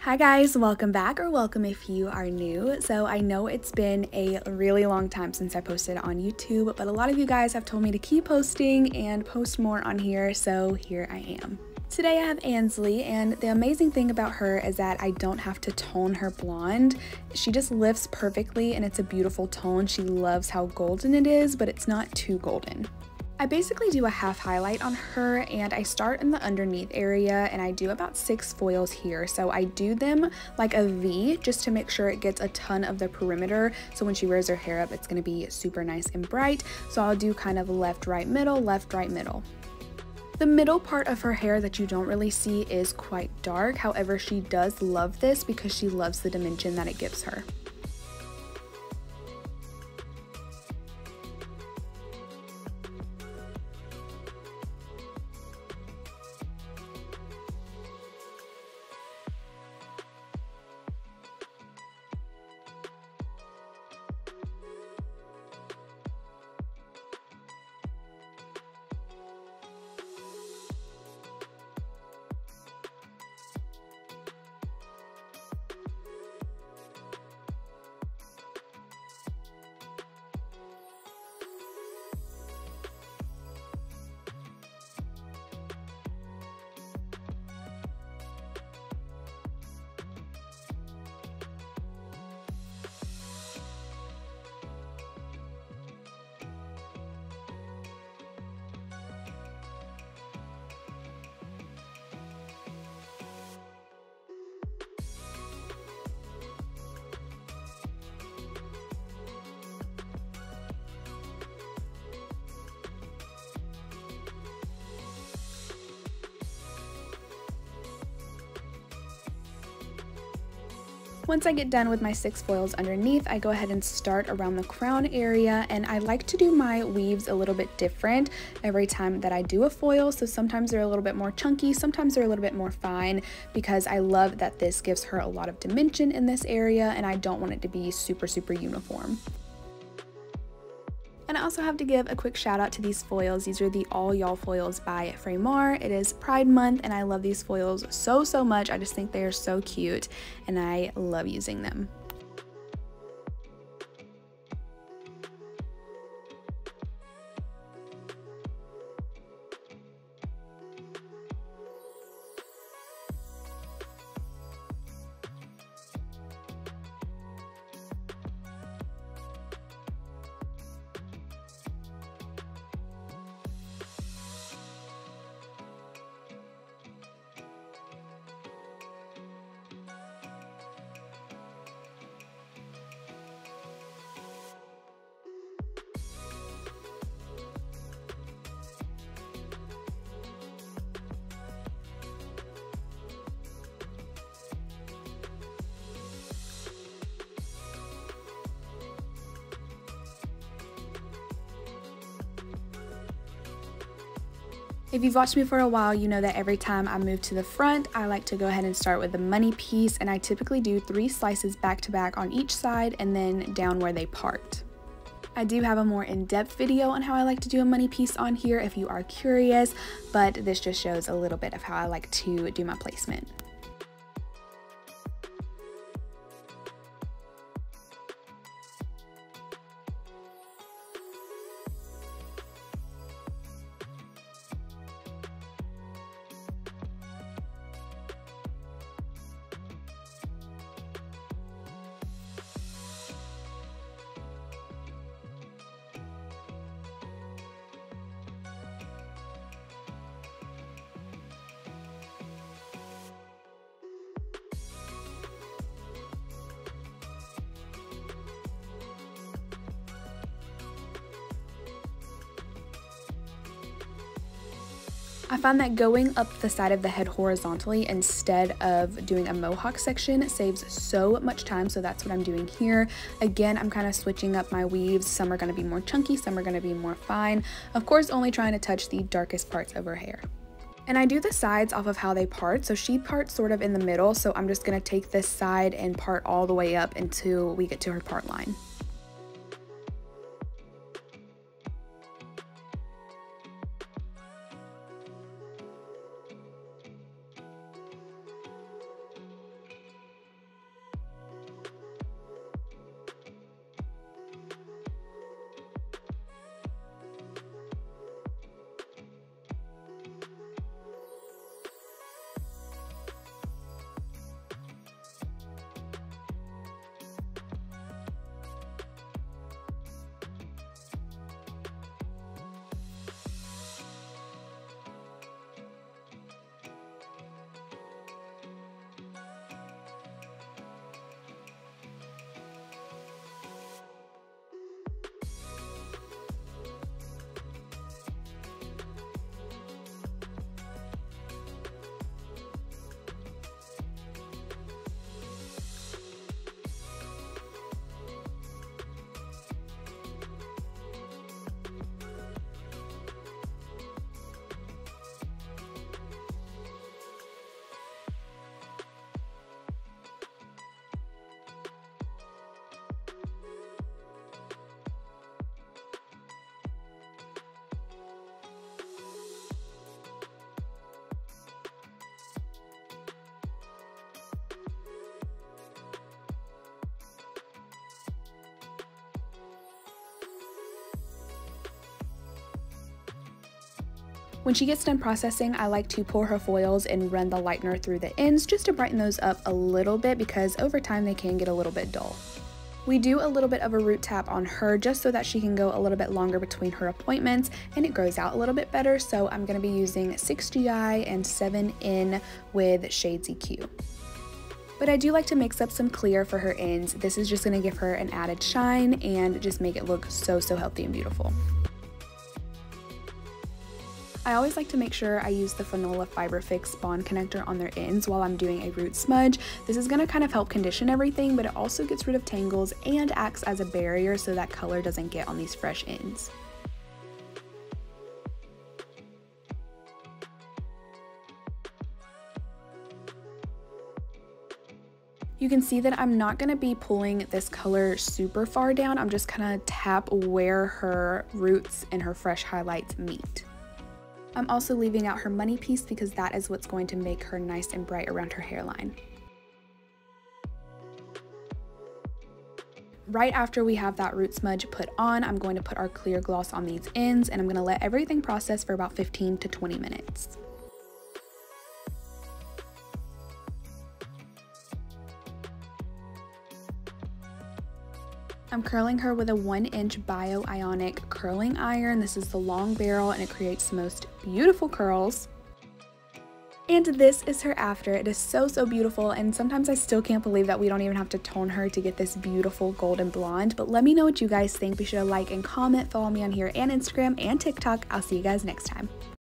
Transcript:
Hi guys, welcome back, or welcome if you are new. So I know it's been a really long time since I posted on YouTube, but a lot of you guys have told me to keep posting and post more on here, so here I am. Today I have Ansley, and the amazing thing about her is that I don't have to tone her blonde. She just lifts perfectly and it's a beautiful tone. She loves how golden it is, but it's not too golden. I basically do a half highlight on her, and I start in the underneath area and I do about 6 foils here. So I do them like a V just to make sure it gets a ton of the perimeter, so when she wears her hair up it's going to be super nice and bright. So I'll do kind of left, right, middle, left, right, middle. The middle part of her hair that you don't really see is quite dark. However, she does love this because she loves the dimension that it gives her. Once I get done with my 6 foils underneath, I go ahead and start around the crown area, and I like to do my weaves a little bit different every time that I do a foil. So sometimes they're a little bit more chunky, sometimes they're a little bit more fine, because I love that this gives her a lot of dimension in this area and I don't want it to be super uniform. And I also have to give a quick shout out to these foils. These are the All Y'all foils by Fremar. It is Pride Month and I love these foils so much. I just think they are so cute and I love using them. If you've watched me for a while, you know that every time I move to the front, I like to go ahead and start with the money piece, and I typically do 3 slices back to back on each side and then down where they part. I do have a more in-depth video on how I like to do a money piece on here if you are curious, but this just shows a little bit of how I like to do my placement. I find that going up the side of the head horizontally instead of doing a mohawk section saves so much time, so that's what I'm doing here. Again, I'm kind of switching up my weaves. Some are going to be more chunky, some are going to be more fine. Of course, only trying to touch the darkest parts of her hair. And I do the sides off of how they part, so she parts sort of in the middle, so I'm just going to take this side and part all the way up until we get to her part line. When she gets done processing, I like to pour her foils and run the lightener through the ends just to brighten those up a little bit because over time they can get a little bit dull. We do a little bit of a root tap on her just so that she can go a little bit longer between her appointments and it grows out a little bit better, so I'm going to be using 6GI and 7N with Shades EQ. But I do like to mix up some clear for her ends. This is just going to give her an added shine and just make it look so healthy and beautiful. I always like to make sure I use the Fanola Fiber Fix Bond Connector on their ends while I'm doing a root smudge. This is going to kind of help condition everything, but it also gets rid of tangles and acts as a barrier so that color doesn't get on these fresh ends. You can see that I'm not going to be pulling this color super far down. I'm just going to tap where her roots and her fresh highlights meet. I'm also leaving out her money piece because that is what's going to make her nice and bright around her hairline. Right after we have that root smudge put on, I'm going to put our clear gloss on these ends and I'm going to let everything process for about 15 to 20 minutes. I'm curling her with a 1-inch bio-ionic curling iron. This is the long barrel and it creates the most beautiful curls. And this is her after. It is so beautiful, and sometimes I still can't believe that we don't even have to tone her to get this beautiful golden blonde. But let me know what you guys think. Be sure to like and comment, follow me on here and Instagram and TikTok. I'll see you guys next time.